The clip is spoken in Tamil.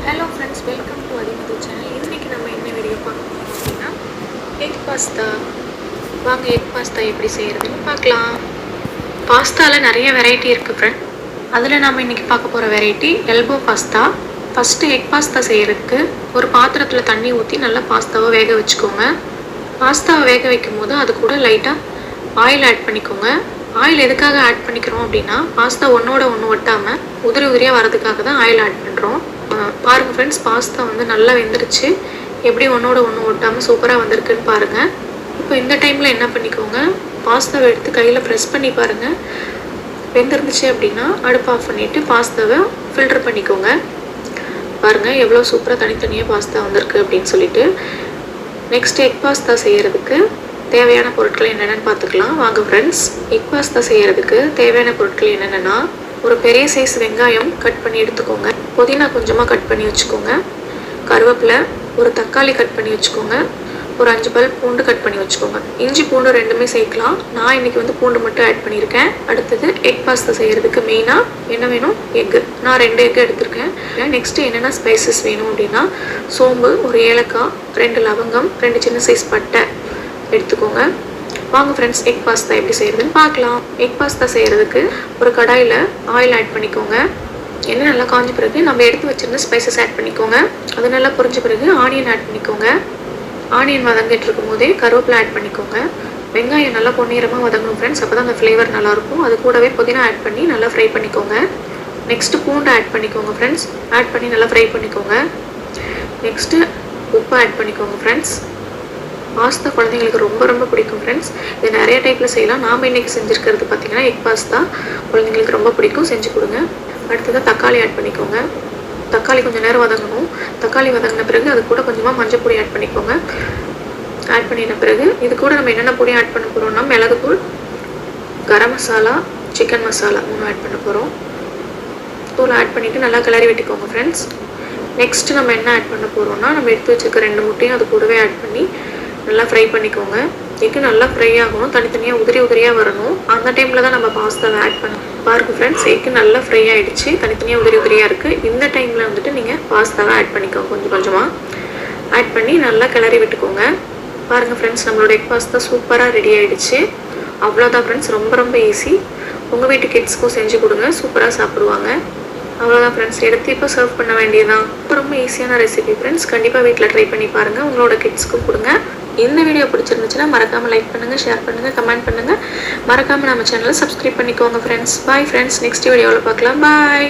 ஹலோ ஃப்ரெண்ட்ஸ், வெல்கம் டு அதிமது சேனல். இன்றைக்கி நம்ம என்ன வீடியோ பார்க்க போகிறோம் அப்படின்னா எக் பாஸ்தா. வாங்க எக் பாஸ்தா எப்படி செய்கிறதுன்னு பார்க்கலாம். பாஸ்தாவில் நிறைய வெரைட்டி இருக்குது ஃப்ரெண்ட். அதில் நம்ம இன்றைக்கி பார்க்க போகிற variety elbow pasta. First egg pasta செய்கிறதுக்கு ஒரு பாத்திரத்தில் தண்ணி ஊற்றி நல்லா பாஸ்தாவை வேக வச்சுக்கோங்க. பாஸ்தாவை வேக வைக்கும் போது அது கூட லைட்டாக ஆயில் ஆட் பண்ணிக்கோங்க. ஆயில் எதுக்காக ஆட் பண்ணிக்கிறோம் அப்படின்னா பாஸ்தா ஒன்றோட ஒன்று ஒட்டாமல் உதிரி உதிரியாக வரதுக்காக தான் ஆயில் ஆட் பண்ணுறோம். பாருங்கள் ஃப்ரெண்ட்ஸ், பாஸ்தா வந்து நல்லா வெந்துருச்சு. எப்படி ஒன்றோட ஒன்று ஒட்டாமல் சூப்பராக வந்திருக்குன்னு பாருங்கள். இப்போ இந்த டைமில் என்ன பண்ணிக்கோங்க, பாஸ்தாவை எடுத்து கையில் ப்ரெஸ் பண்ணி பாருங்கள். வெந்துருந்துச்சு அப்படின்னா அடுப்பு ஆஃப் பண்ணிவிட்டு பாஸ்தாவை ஃபில்டர் பண்ணிக்கோங்க. பாருங்கள் எவ்வளோ சூப்பராக தனித்தனியாக பாஸ்தா வந்திருக்கு அப்படின்னு சொல்லிட்டு. நெக்ஸ்ட் எக் பாஸ்தா செய்கிறதுக்கு தேவையான பொருட்கள் என்னென்னு பார்த்துக்கலாம் வாங்க ஃப்ரெண்ட்ஸ். எக் பாஸ்தா செய்கிறதுக்கு தேவையான பொருட்கள் என்னென்னா, ஒரு பெரிய சைஸ் வெங்காயம் கட் பண்ணி எடுத்துக்கோங்க. புதினா கொஞ்சமாக கட் பண்ணி வச்சுக்கோங்க. கருவேப்பிலை, ஒரு தக்காளி கட் பண்ணி வச்சுக்கோங்க. ஒரு 5 பல் பூண்டு கட் பண்ணி வச்சுக்கோங்க. இஞ்சி பூண்டு ரெண்டுமே சேர்க்கலாம். நான் இன்றைக்கி வந்து பூண்டு மட்டும் ஆட் பண்ணியிருக்கேன். அடுத்தது எக் பாஸ்தா செய்கிறதுக்கு மெயினாக என்ன வேணும், எக்கு. நான் 2 எக்கு எடுத்திருக்கேன். நெக்ஸ்ட்டு என்னென்ன ஸ்பைசஸ் வேணும் அப்படின்னா, சோம்பு, ஒரு ஏலக்காய், 2 லவங்கம், 2 சின்ன சைஸ் பட்டை எடுத்துக்கோங்க. வாங்க ஃப்ரெண்ட்ஸ், எக் பாஸ்தா எப்படி செய்கிறதுன்னு பார்க்கலாம். எக் பாஸ்தா செய்கிறதுக்கு ஒரு கடாயில் ஆயில் ஆட் பண்ணிக்கோங்க. எண்ணெய் நல்லா காஞ்ச பிறகு நம்ம எடுத்து வச்சுருந்த ஸ்பைசஸ் ஆட் பண்ணிக்கோங்க. அது நல்லா பொரிஞ்ச பிறகு ஆனியன் ஆட் பண்ணிக்கோங்க. ஆனியன் வதங்கிட்டு இருக்கும் போதே கருவேப்பிலை ஆட் பண்ணிக்கோங்க. வெங்காயம் நல்லா பொன்னிறமாக வதங்கணும் ஃப்ரெண்ட்ஸ், அப்போ தான் அந்த ஃப்ளேவர் நல்லாயிருக்கும். அது கூடவே புதினா ஆட் பண்ணி நல்லா ஃப்ரை பண்ணிக்கோங்க. நெக்ஸ்ட்டு பூண்டு ஆட் பண்ணிக்கோங்க ஃப்ரெண்ட்ஸ். ஆட் பண்ணி நல்லா ஃப்ரை பண்ணிக்கோங்க. நெக்ஸ்ட்டு உப்பு ஆட் பண்ணிக்கோங்க ஃப்ரெண்ட்ஸ். பாஸ்தா குழந்தைங்களுக்கு ரொம்ப ரொம்ப பிடிக்கும் ஃப்ரெண்ட்ஸ். இது நிறைய டைப்பில் செய்யலாம். நாம் இன்றைக்கி செஞ்சுருக்கிறது பார்த்திங்கன்னா எக் பாஸ்தா. குழந்தைங்களுக்கு ரொம்ப பிடிக்கும், செஞ்சு கொடுங்க. அடுத்ததாக தக்காளி ஆட் பண்ணிக்கோங்க. தக்காளி கொஞ்சம் நேரம் வதங்கணும். தக்காளி வதங்கின பிறகு அது கூட கொஞ்சமாக மஞ்சள் பொடி ஆட் பண்ணிக்கோங்க. ஆட் பண்ணின பிறகு இது கூட நம்ம என்னென்ன பொடி ஆட் பண்ண போகிறோம்னா, மிளகுத்தூள், கரம் மசாலா, சிக்கன் மசாலா 3 ஆட் பண்ண போகிறோம். தூள் ஆட் பண்ணிவிட்டு நல்லா கிளறி விட்டுக்கோங்க ஃப்ரெண்ட்ஸ். நெக்ஸ்ட்டு நம்ம என்ன ஆட் பண்ண போகிறோம்னா, நம்ம எடுத்து வச்சுருக்க 2 முட்டையும் அது கூடவே ஆட் பண்ணி நல்லா ஃப்ரை பண்ணிக்கோங்க. எக்கு நல்லா ஃப்ரை ஆகணும், தனித்தனியாக உதிரி உதிரியாக வரணும். அந்த டைமில் தான் நம்ம பாஸ்தாவை ஆட் பண்ண பாருங்கள் ஃப்ரெண்ட்ஸ். எக்கு நல்லா ஃப்ரை ஆகிடுச்சு, தனித்தனியாக உதிரி உதிரியாக இருக்குது. இந்த டைமில் வந்துட்டு நீங்கள் பாஸ்தாவை ஆட் பண்ணிக்கோங்க. கொஞ்சம் கொஞ்சமாக ஆட் பண்ணி நல்லா கிளறி விட்டுக்கோங்க. பாருங்கள் ஃப்ரெண்ட்ஸ், நம்மளோட எக் பாஸ்தா சூப்பராக ரெடி ஆகிடுச்சு. அவ்வளோதான் ஃப்ரெண்ட்ஸ், ரொம்ப ரொம்ப ஈஸி. உங்கள் வீட்டு கிட்ஸ்க்கும் செஞ்சு கொடுங்க, சூப்பராக சாப்பிடுவாங்க. அவ்வளோதான் ஃப்ரெண்ட்ஸ், எடுத்து இப்போ சர்வ் பண்ண வேண்டியதான். ரொம்ப ஈஸியான ரெசிபி ஃப்ரெண்ட்ஸ். கண்டிப்பாக வீட்டில் ட்ரை பண்ணி பாருங்கள், உங்களோட கிட்ஸ்க்கும் கொடுங்க. இந்த வீடியோ பிடிச்சிருந்துச்சுன்னா மறக்காமல் லைக் பண்ணுங்கள், ஷேர் பண்ணுங்கள், கமெண்ட் பண்ணுங்கள். மறக்காமல் நம்ம சேனலை சப்ஸ்கிரைப் பண்ணிக்கோங்க ஃப்ரெண்ட்ஸ். பாய் ஃப்ரெண்ட்ஸ், நெக்ஸ்ட் வீடியோவில் பார்க்கலாம். பாய்.